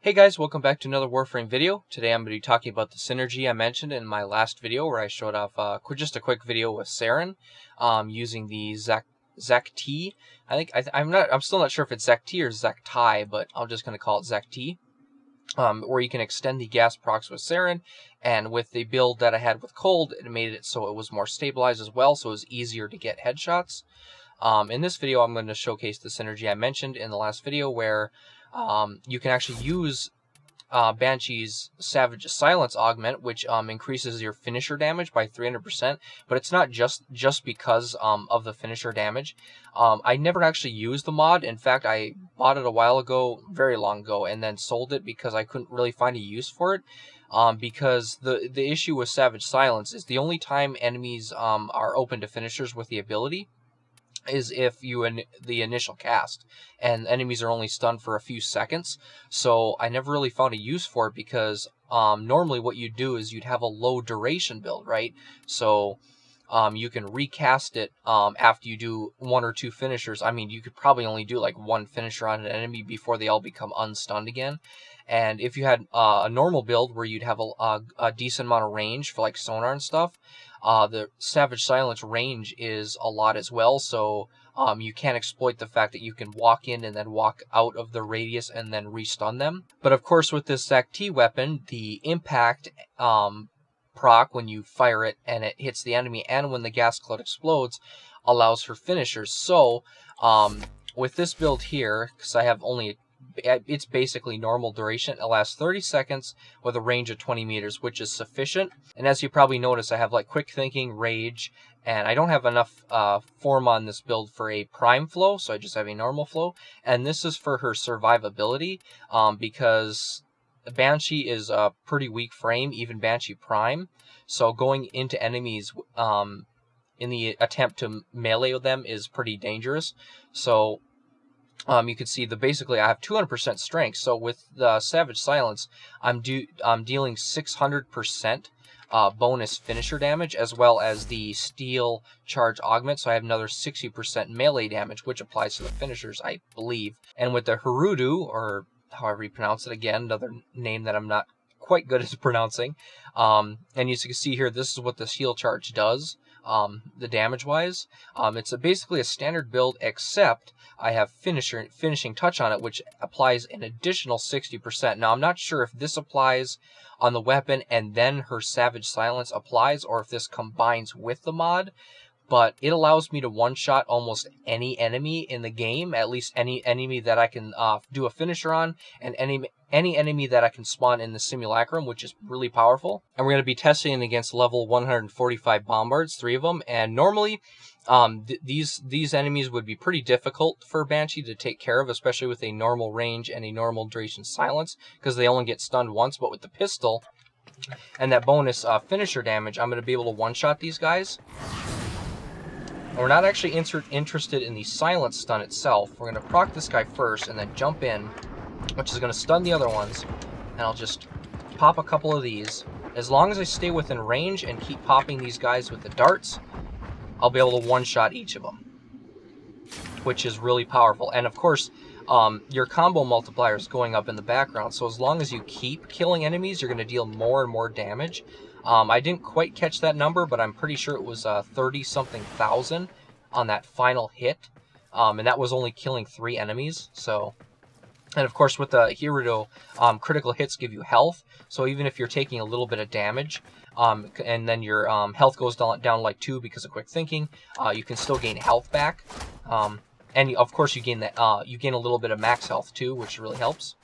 Hey guys, welcome back to another Warframe video. Today I'm going to be talking about the synergy I mentioned in my last video where I showed off just a quick video with Saren using the Zakti. I'm still not sure if it's Zakti or Zakti, but I'm just going to call it Zakti. Where you can extend the gas procs with Saren, and with the build that I had with Cold, it made it so it was more stabilized as well, so it was easier to get headshots. In this video, I'm going to showcase the synergy I mentioned in the last video where you can actually use Banshee's Savage Silence Augment, which increases your finisher damage by 300%, but it's not just because of the finisher damage. I never actually used the mod. In fact, I bought it a while ago, very long ago, and then sold it because I couldn't really find a use for it. Because the issue with Savage Silence is the only time enemies are open to finishers with the ability is if the initial cast, and enemies are only stunned for a few seconds. So I never really found a use for it because normally what you'd do is you'd have a low duration build, right? So you can recast it after you do one or two finishers. I mean, you could probably only do like one finisher on an enemy before they all become unstunned again. And if you had a normal build where you'd have a decent amount of range for like sonar and stuff, the Savage Silence range is a lot as well, so you can't exploit the fact that you can walk in and then walk out of the radius and then restun them. But of course with this Zakti weapon, the impact proc when you fire it and it hits the enemy and when the gas cloud explodes allows for finishers. So with this build here, because I have only it's basically normal duration. It lasts 30 seconds with a range of 20 meters, which is sufficient. And as you probably notice, I have like quick thinking, rage, and I don't have enough form on this build for a prime flow, so I just have a normal flow. And this is for her survivability, because Banshee is a pretty weak frame, even Banshee Prime. So going into enemies in the attempt to melee them is pretty dangerous. So you can see basically I have 200% strength. So with the Savage Silence, I'm dealing 600% bonus finisher damage, as well as the Steel Charge Augment. So I have another 60% melee damage, which applies to the finishers, I believe. And with the Harudu, or however you pronounce it, again, another name that I'm not quite good at pronouncing. And as you can see here, this is what the Steel Charge does. The damage wise, it's basically a standard build, except I have finishing touch on it, which applies an additional 60%. Now I'm not sure if this applies on the weapon and then her Savage Silence applies, or if this combines with the mod, but it allows me to one-shot almost any enemy in the game, at least any enemy that I can do a finisher on, and any enemy that I can spawn in the simulacrum, which is really powerful. And we're going to be testing against level 145 bombards, 3 of them, and normally these enemies would be pretty difficult for Banshee to take care of, especially with a normal range and a normal duration silence, because they only get stunned once. But with the pistol and that bonus finisher damage, I'm going to be able to one-shot these guys. And we're not actually interested in the silence stun itself. We're going to proc this guy first and then jump in, which is going to stun the other ones. And I'll just pop a couple of these. As long as I stay within range and keep popping these guys with the darts, I'll be able to one-shot each of them, which is really powerful. And of course, your combo multiplier is going up in the background. So as long as you keep killing enemies, you're going to deal more and more damage. I didn't quite catch that number, but I'm pretty sure it was 30-something thousand on that final hit. And that was only killing 3 enemies. So, and of course with the Hirudo, critical hits give you health. So even if you're taking a little bit of damage, and then your health goes down like 2 because of quick thinking, you can still gain health back. And of course you gain a little bit of max health too, which really helps.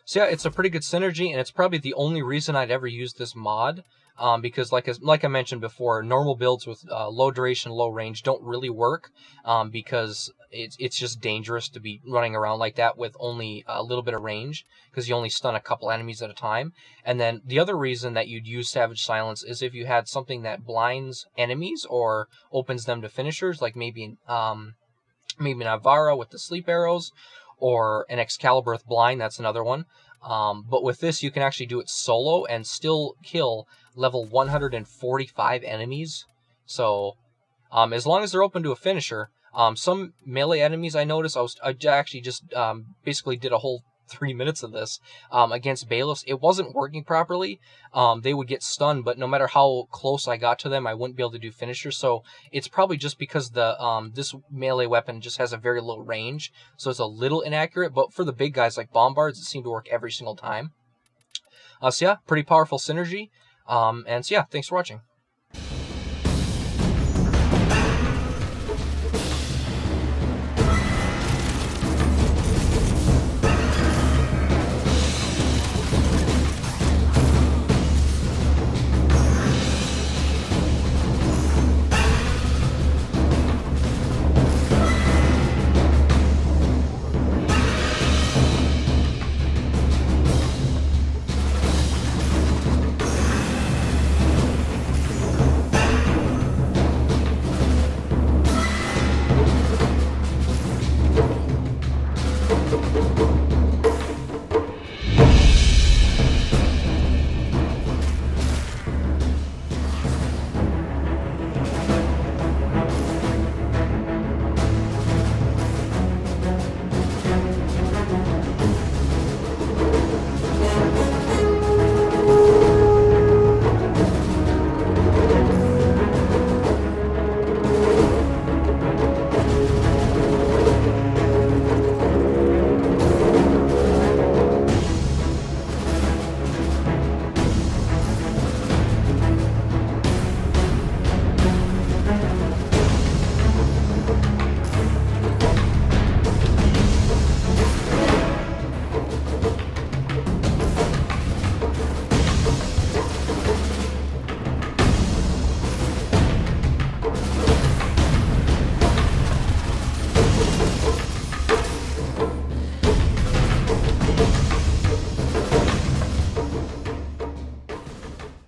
So yeah, it's a pretty good synergy, and it's probably the only reason I'd ever use this mod. Because like I mentioned before, normal builds with low duration, low range don't really work, because it's just dangerous to be running around like that with only a little bit of range, because you only stun a couple enemies at a time. And then the other reason that you'd use Savage Silence is if you had something that blinds enemies or opens them to finishers, like maybe an Avara with the sleep arrows, or an Excalibur with blind. That's another one. But with this, you can actually do it solo and still kill level 145 enemies. So, as long as they're open to a finisher, some melee enemies I noticed, I actually just basically did a whole 3 minutes of this against bailiffs, it wasn't working properly. They would get stunned, but no matter how close I got to them, I wouldn't be able to do finishers. So it's probably just because the this melee weapon just has a very low range, so it's a little inaccurate. But for the big guys like bombards, it seemed to work every single time. So yeah, pretty powerful synergy. And so yeah, thanks for watching.